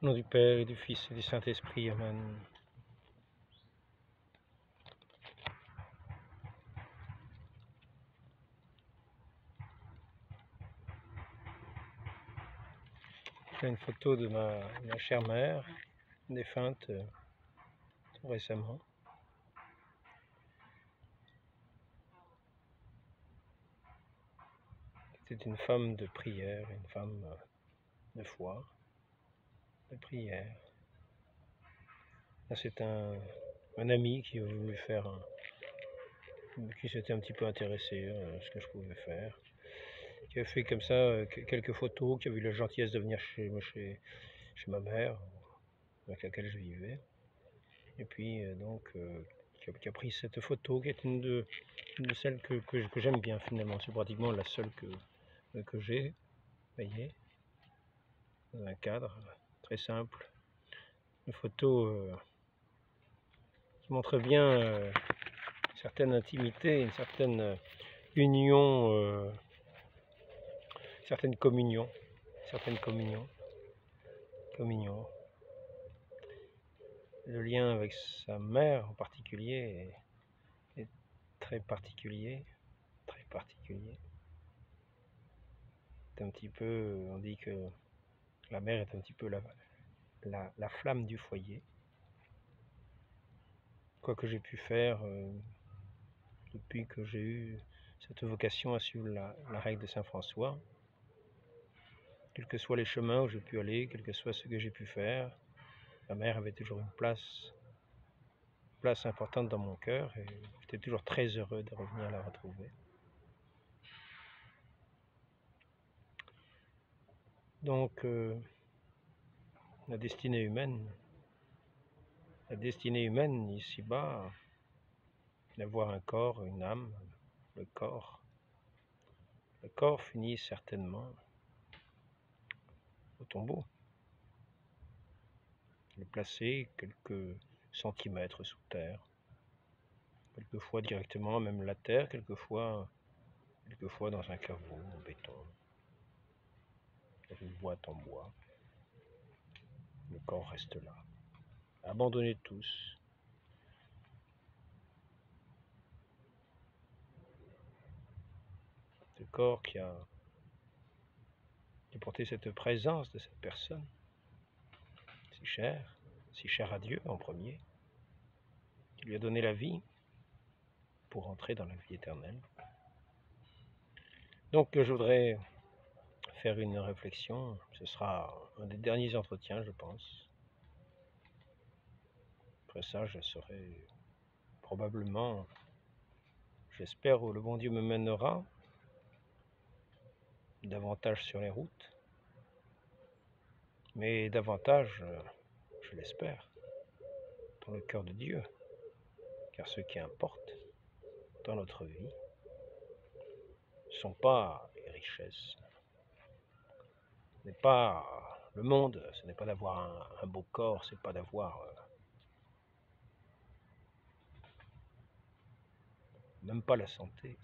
Au nom du Père et du Fils et du Saint-Esprit, Amen. J'ai une photo de ma chère mère, défunte tout récemment. C'était une femme de prière, une femme de foi, de prière. Là, c'est un ami qui a voulu faire qui s'était un petit peu intéressé à ce que je pouvais faire, qui a fait comme ça quelques photos, qui a eu la gentillesse de venir chez ma mère, avec laquelle je vivais, et puis qui a pris cette photo, qui est une de celles que j'aime bien finalement. C'est pratiquement la seule que j'ai, vous voyez, dans un cadre très simple. Une photo qui montre bien une certaine intimité, une certaine union, certaine communion. Le lien avec sa mère en particulier est très particulier. C'est un petit peu, on dit que la mère est un petit peu la flamme du foyer. Quoi que j'ai pu faire depuis que j'ai eu cette vocation à suivre la règle de Saint François, quels que soient les chemins où j'ai pu aller, quel que soit ce que j'ai pu faire, ma mère avait toujours une place importante dans mon cœur et j'étais toujours très heureux de revenir la retrouver. Donc, la destinée humaine ici-bas, d'avoir un corps, une âme, le corps finit certainement au tombeau. Le placer quelques centimètres sous terre, quelquefois directement même la terre, quelquefois dans un caveau en béton, dans une boîte en bois. Le corps reste là, abandonné de tous. Le corps qui a porté cette présence de cette personne, si chère à Dieu en premier, qui lui a donné la vie pour entrer dans la vie éternelle. Donc je voudrais faire une réflexion, ce sera un des derniers entretiens je pense. Après ça je serai probablement, j'espère où le bon Dieu me mènera, davantage sur les routes, mais davantage, je l'espère, dans le cœur de Dieu, car ce qui importe dans notre vie ne sont pas les richesses, ce n'est pas le monde, ce n'est pas d'avoir un beau corps, ce n'est pas d'avoir même pas la santé.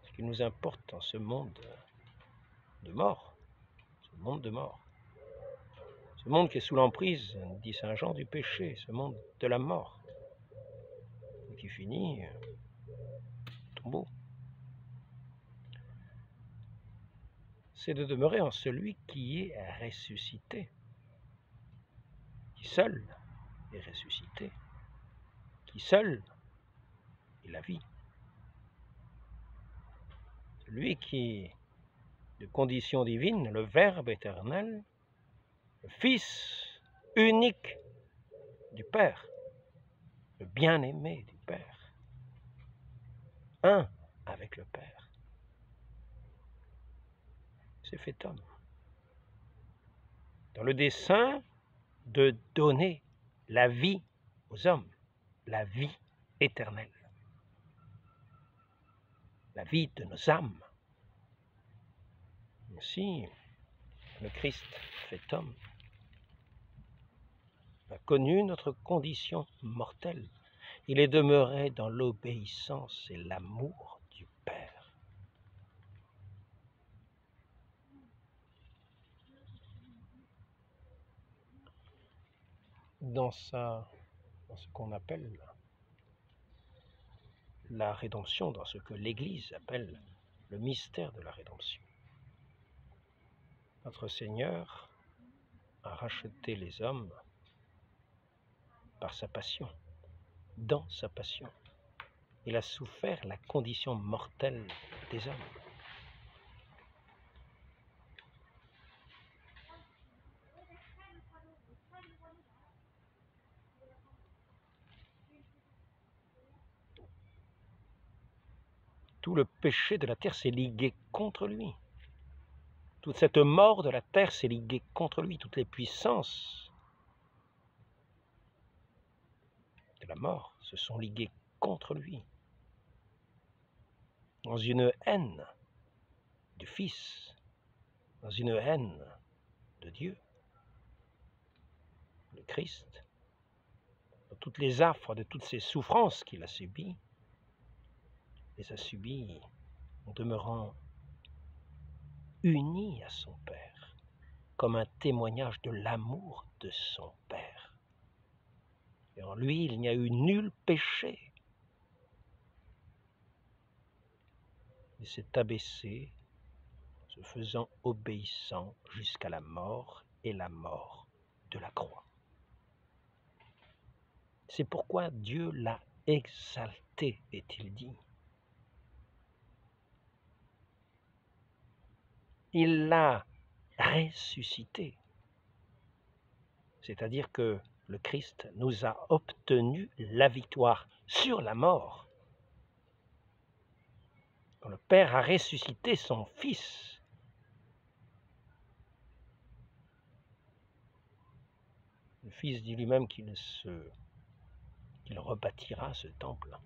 Ce qui nous importe dans ce monde de mort, ce monde qui est sous l'emprise, dit Saint Jean, du péché, ce monde de la mort, et qui finit au tombeau, c'est de demeurer en celui qui est ressuscité, qui seul est ressuscité, qui seul est la vie. Celui qui, de condition divine, le Verbe éternel, le Fils unique du Père, le bien-aimé du Père, un avec le Père, s'est fait homme, dans le dessein de donner la vie aux hommes, la vie éternelle, la vie de nos âmes. Ainsi, le Christ fait homme a connu notre condition mortelle. Il est demeuré dans l'obéissance et l'amour du Père. dans ce qu'on appelle la rédemption, dans ce que l'Église appelle le mystère de la rédemption. Notre Seigneur a racheté les hommes par sa passion, dans sa passion. Il a souffert la condition mortelle des hommes. Tout le péché de la terre s'est ligué contre lui. Toute cette mort de la terre s'est liguée contre lui. Toutes les puissances de la mort se sont liguées contre lui. Dans une haine du Fils, dans une haine de Dieu, le Christ, dans toutes les affres de toutes ces souffrances qu'il a subies, les a subies en demeurant uni à son Père, comme un témoignage de l'amour de son Père. Et en lui, il n'y a eu nul péché. Il s'est abaissé, se faisant obéissant jusqu'à la mort et la mort de la croix. C'est pourquoi Dieu l'a exalté, est-il dit. Il l'a ressuscité. C'est-à-dire que le Christ nous a obtenu la victoire sur la mort. Quand le Père a ressuscité son Fils, le Fils dit lui-même qu'il rebâtira ce temple.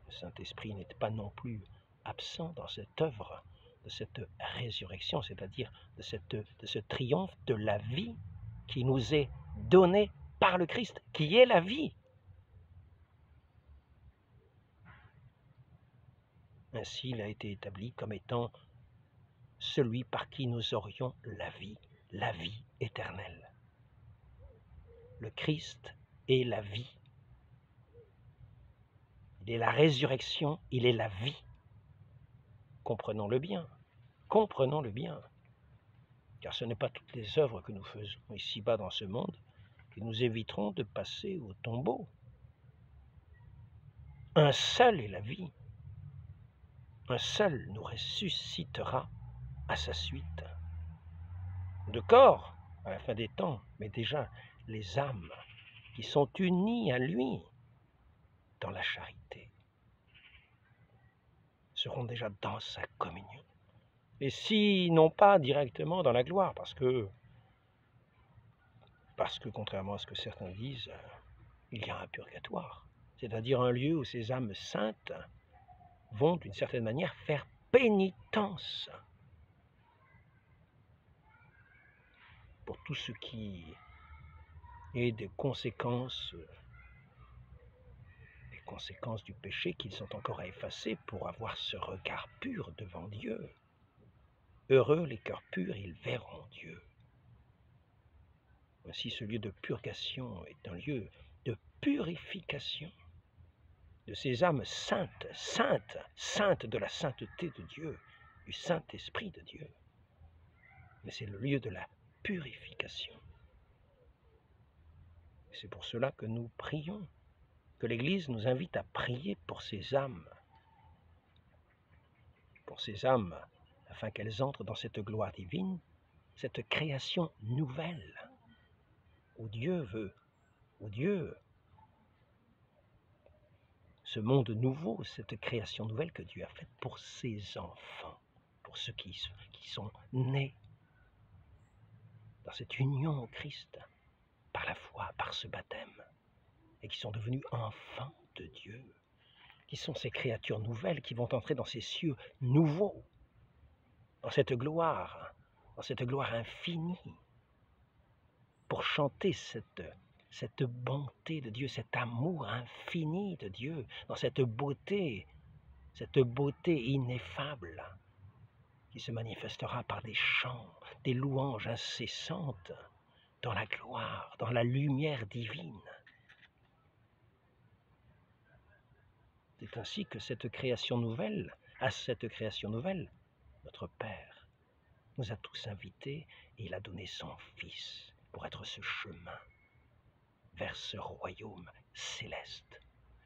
Le Saint-Esprit n'est pas non plus absent dans cette œuvre de cette résurrection, c'est-à-dire de ce triomphe de la vie qui nous est donné par le Christ, qui est la vie. Ainsi, il a été établi comme étant celui par qui nous aurions la vie éternelle. Le Christ est la vie. Il est la résurrection, il est la vie. Comprenons-le bien, car ce n'est pas toutes les œuvres que nous faisons ici-bas dans ce monde qui nous éviteront de passer au tombeau. Un seul est la vie. Un seul nous ressuscitera à sa suite. De corps, à la fin des temps, mais déjà les âmes qui sont unies à lui dans la charité seront déjà dans sa communion. Et si non pas directement dans la gloire, parce que contrairement à ce que certains disent, il y a un purgatoire, c'est-à-dire un lieu où ces âmes saintes vont d'une certaine manière faire pénitence pour tout ce qui est des conséquences du péché qu'ils sont encore à effacer pour avoir ce regard pur devant Dieu. Heureux les cœurs purs, ils verront Dieu. Ainsi, ce lieu de purgation est un lieu de purification de ces âmes saintes, saintes de la sainteté de Dieu, du Saint-Esprit de Dieu. Mais c'est le lieu de la purification. C'est pour cela que nous prions, que l'Église nous invite à prier pour ces âmes, afin qu'elles entrent dans cette gloire divine, cette création nouvelle, où Dieu, ce monde nouveau, cette création nouvelle que Dieu a faite pour ses enfants, pour ceux qui sont nés dans cette union au Christ, par la foi, par ce baptême, et qui sont devenus enfants de Dieu, qui sont ces créatures nouvelles qui vont entrer dans ces cieux nouveaux, dans cette gloire infinie, pour chanter cette bonté de Dieu, cet amour infini de Dieu, dans cette beauté ineffable, qui se manifestera par des chants, des louanges incessantes dans la gloire, dans la lumière divine. C'est ainsi que cette création nouvelle, notre Père nous a tous invités et il a donné son Fils pour être ce chemin vers ce royaume céleste,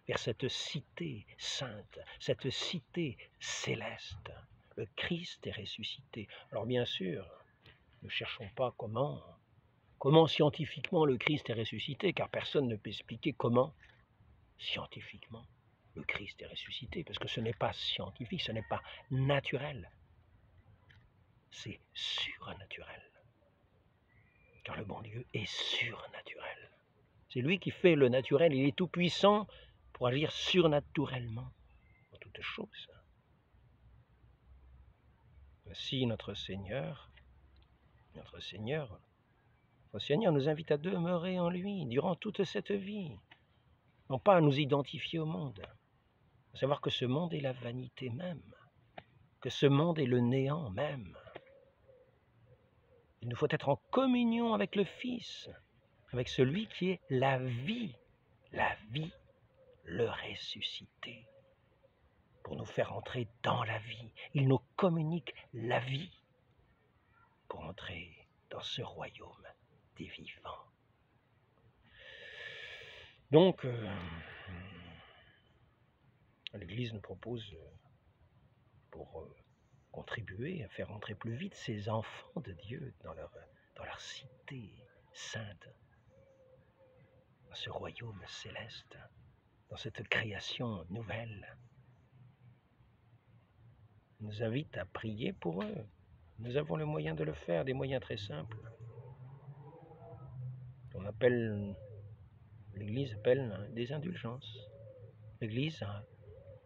vers cette cité sainte, cette cité céleste. Le Christ est ressuscité. Alors bien sûr, ne cherchons pas comment scientifiquement le Christ est ressuscité, car personne ne peut expliquer comment scientifiquement le Christ est ressuscité, parce que ce n'est pas scientifique, ce n'est pas naturel, c'est surnaturel, car le bon Dieu est surnaturel. C'est lui qui fait le naturel, il est tout puissant pour agir surnaturellement en toutes choses. Ainsi notre Seigneur nous invite à demeurer en lui durant toute cette vie, non pas à nous identifier au monde, à savoir que ce monde est la vanité même, que ce monde est le néant même. Il nous faut être en communion avec le Fils, avec celui qui est la vie, le ressuscité, pour nous faire entrer dans la vie. Il nous communique la vie pour entrer dans ce royaume des vivants. Donc, l'Église nous propose, pour contribuer à faire entrer plus vite ces enfants de Dieu dans leur cité sainte, dans ce royaume céleste, dans cette création nouvelle. Il nous invite à prier pour eux. Nous avons le moyen de le faire, des moyens très simples. L'Église appelle des indulgences. L'Église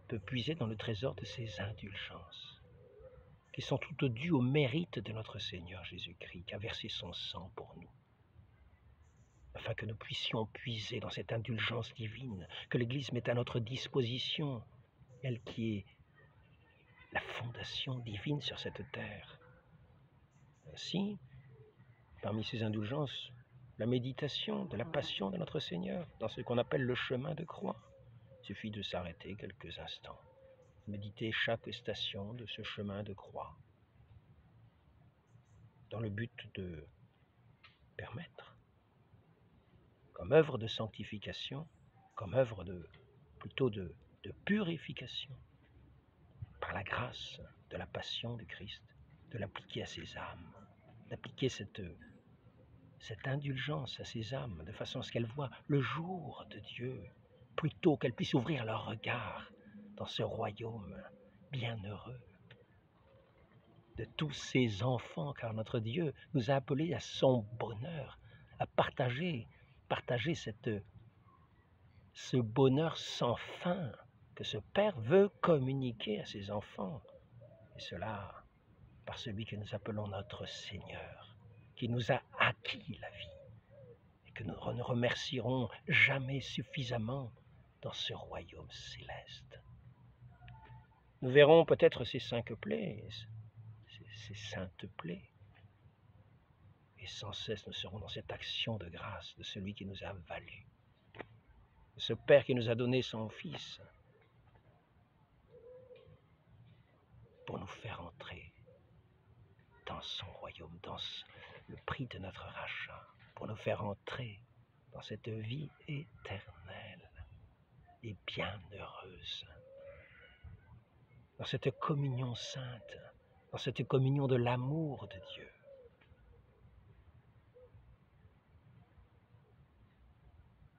peut puiser dans le trésor de ces indulgences, qui sont toutes dues au mérite de notre Seigneur Jésus-Christ, qui a versé son sang pour nous, afin que nous puissions puiser dans cette indulgence divine que l'Église met à notre disposition, elle qui est la fondation divine sur cette terre. Ainsi, parmi ces indulgences, la méditation de la passion de notre Seigneur, dans ce qu'on appelle le chemin de croix. Il suffit de s'arrêter quelques instants, méditer chaque station de ce chemin de croix, dans le but de permettre, comme œuvre de sanctification, comme œuvre plutôt de purification, par la grâce de la passion du Christ, de l'appliquer à ces âmes, d'appliquer cette indulgence à ces âmes, de façon à ce qu'elles voient le jour de Dieu, plutôt qu'elles puissent ouvrir leur regard dans ce royaume bienheureux de tous ces enfants, car notre Dieu nous a appelés à son bonheur, à partager ce bonheur sans fin que ce Père veut communiquer à ses enfants, et cela par celui que nous appelons notre Seigneur, qui nous a acquis la vie, et que nous ne remercierons jamais suffisamment dans ce royaume céleste. Nous verrons peut-être ces 5 plaies, ces saintes plaies, et sans cesse nous serons dans cette action de grâce de celui qui nous a valu, de ce Père qui nous a donné son Fils, pour nous faire entrer dans son royaume, dans le prix de notre rachat, pour nous faire entrer dans cette vie éternelle et bienheureuse, dans cette communion sainte, dans cette communion de l'amour de Dieu.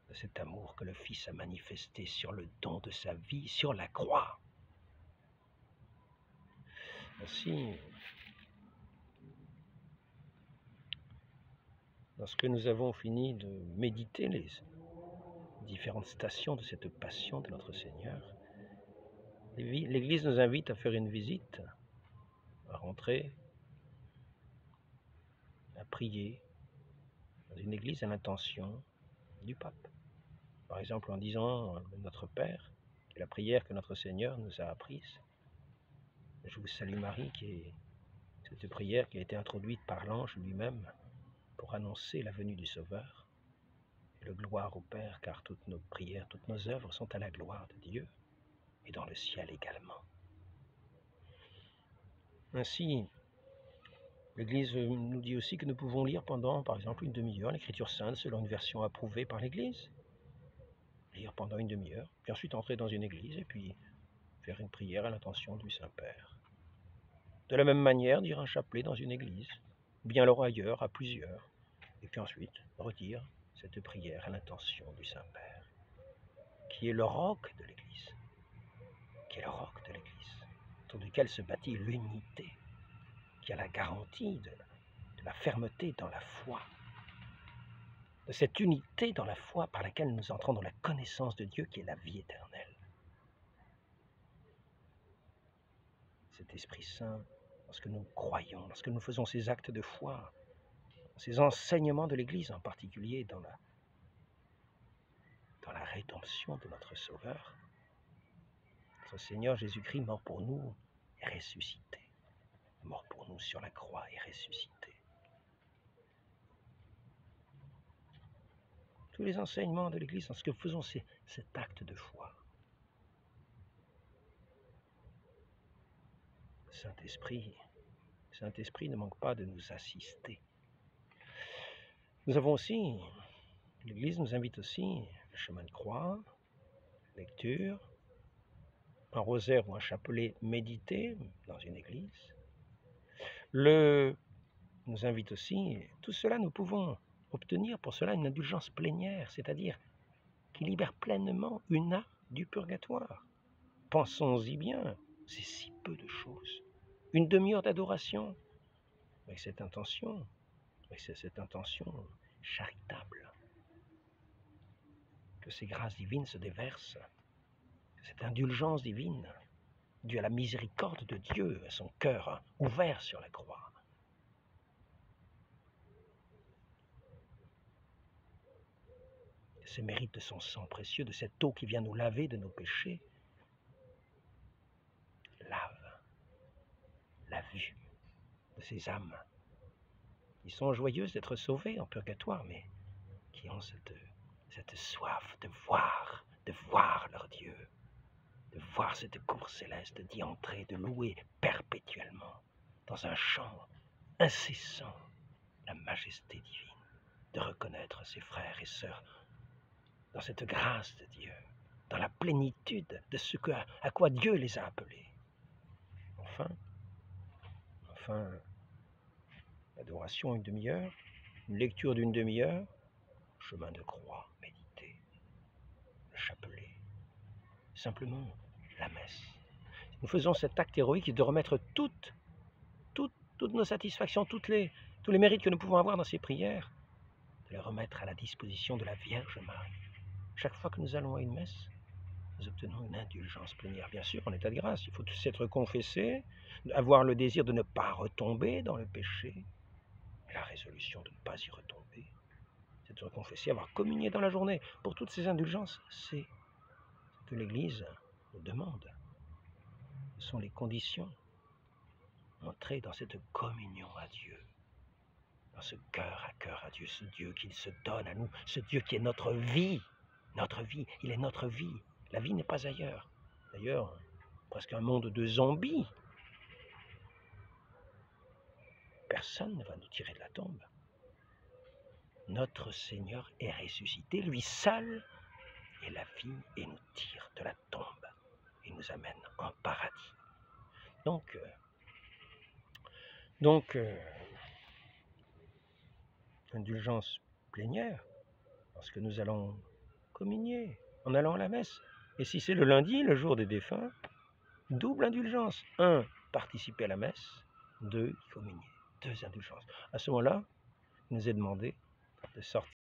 De cet amour que le Fils a manifesté sur le don de sa vie, sur la croix. Ainsi, lorsque nous avons fini de méditer les différentes stations de cette passion de notre Seigneur, l'Église nous invite à faire une visite, à rentrer, à prier dans une église à l'intention du pape. Par exemple, en disant Notre Père, qui est la prière que notre Seigneur nous a apprise. Je vous salue Marie, qui est cette prière qui a été introduite par l'ange lui-même pour annoncer la venue du Sauveur. Et le gloire au Père, car toutes nos prières, toutes nos œuvres sont à la gloire de Dieu, et dans le ciel également. Ainsi, l'Église nous dit aussi que nous pouvons lire pendant, par exemple, une demi-heure l'Écriture sainte selon une version approuvée par l'Église. Lire pendant une demi-heure, puis ensuite entrer dans une église et puis faire une prière à l'intention du Saint-Père. De la même manière, dire un chapelet dans une église, ou bien alors ailleurs, à plusieurs, et puis ensuite redire cette prière à l'intention du Saint-Père, qui est le roc de l'Église, autour duquel se bâtit l'unité, qui a la garantie de la fermeté dans la foi, de cette unité dans la foi par laquelle nous entrons dans la connaissance de Dieu qui est la vie éternelle. Cet Esprit Saint, lorsque nous croyons, lorsque nous faisons ces actes de foi, ces enseignements de l'Église en particulier dans la rédemption de notre Sauveur, notre Seigneur Jésus-Christ mort pour nous et ressuscité, mort pour nous sur la croix et ressuscité. Tous les enseignements de l'Église, lorsque nous faisons cet acte de foi, Saint-Esprit ne manque pas de nous assister. Nous avons aussi, l'Église nous invite aussi, le chemin de croix, lecture, un rosaire ou un chapelet médité dans une église. Nous invite aussi, tout cela nous pouvons obtenir pour cela une indulgence plénière, c'est-à-dire qui libère pleinement une âme du purgatoire. Pensons-y bien, c'est si peu de choses. Une demi-heure d'adoration, avec cette intention charitable, que ces grâces divines se déversent, cette indulgence divine, due à la miséricorde de Dieu, à son cœur ouvert sur la croix. Ces mérites de son sang précieux, de cette eau qui vient nous laver de nos péchés, lave la vue de ces âmes qui sont joyeuses d'être sauvées en purgatoire, mais qui ont cette soif de voir leur Dieu, de voir cette cour céleste, d'y entrer, de louer perpétuellement, dans un chant incessant, la majesté divine, de reconnaître ses frères et sœurs dans cette grâce de Dieu, dans la plénitude de ce à quoi Dieu les a appelés. Enfin, l'adoration une demi-heure, une lecture d'une demi-heure, chemin de croix, méditer, le chapelet, simplement la messe. Nous faisons cet acte héroïque de remettre toutes nos satisfactions, tous les mérites que nous pouvons avoir dans ces prières, de les remettre à la disposition de la Vierge Marie. Chaque fois que nous allons à une messe, nous obtenons une indulgence plénière, bien sûr, en état de grâce. Il faut s'être confessé, avoir le désir de ne pas retomber dans le péché, et la résolution de ne pas y retomber, s'être confessé, avoir communié dans la journée. Pour toutes ces indulgences, c'est ce que l'Église nous demande. Ce sont les conditions. Entrer dans cette communion à Dieu, dans ce cœur à Dieu, ce Dieu qu'il se donne à nous, ce Dieu qui est notre vie, il est notre vie. La vie n'est pas ailleurs. D'ailleurs, presque un monde de zombies. Personne ne va nous tirer de la tombe. Notre Seigneur est ressuscité, lui seul est la vie et nous tire de la tombe et nous amène en paradis. Donc, indulgence plénière, parce que nous allons communier en allant à la messe. Et si c'est le lundi, le jour des défunts, double indulgence. 1, participer à la messe. 2, communier. 2 indulgences. À ce moment-là, il nous est demandé de sortir